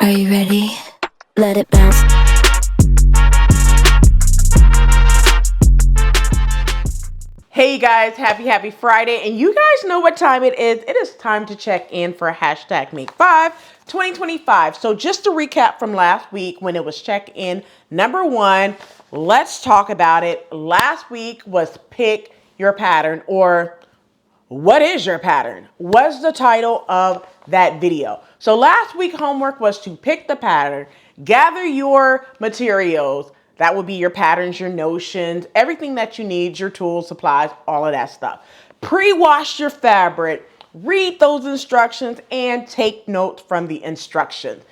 Are you ready? Let it bounce. Hey guys, happy Friday, and you guys know what time it is. It is time to check in for hashtag Make 5 2025. So just to recap from last week when it was check in number 1, let's talk about it. Last week was pick your pattern, or what is your pattern? Was the title of that video. So last week homework was to pick the pattern, gather your materials. That would be your patterns, your notions, everything that you need, your tools, supplies, all of that stuff. Pre-wash your fabric, read those instructions, and take notes from the instructions.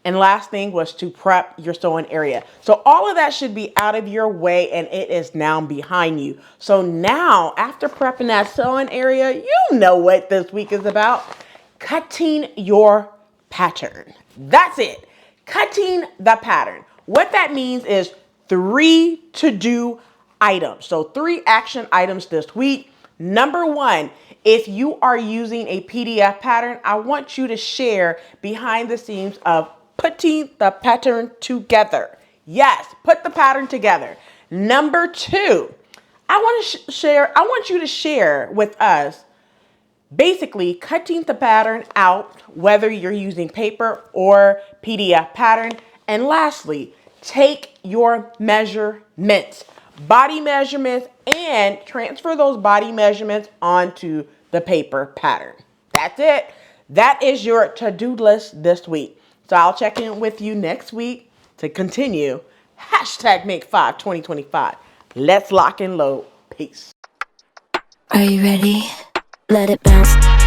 And last thing was to prep your sewing area. So all of that should be out of your way, and it is now behind you. So now, after prepping that sewing area, you know what this week is about. Cutting your pattern. That's it. Cutting the pattern. What that means is 3 to-do items. So 3 action items this week. Number 1, if you are using a PDF pattern, I want you to share behind the scenes of putting the pattern together. Yes, put the pattern together. Number 2, I want you to share with us basically cutting the pattern out, whether you're using paper or PDF pattern. And lastly, take your measurements, body measurements, and transfer those body measurements onto the paper pattern. That's it. That is your to-do list this week. So I'll check in with you next week to continue hashtag Make 5 2025. Let's lock and load. Peace. Are you ready? Let it bounce.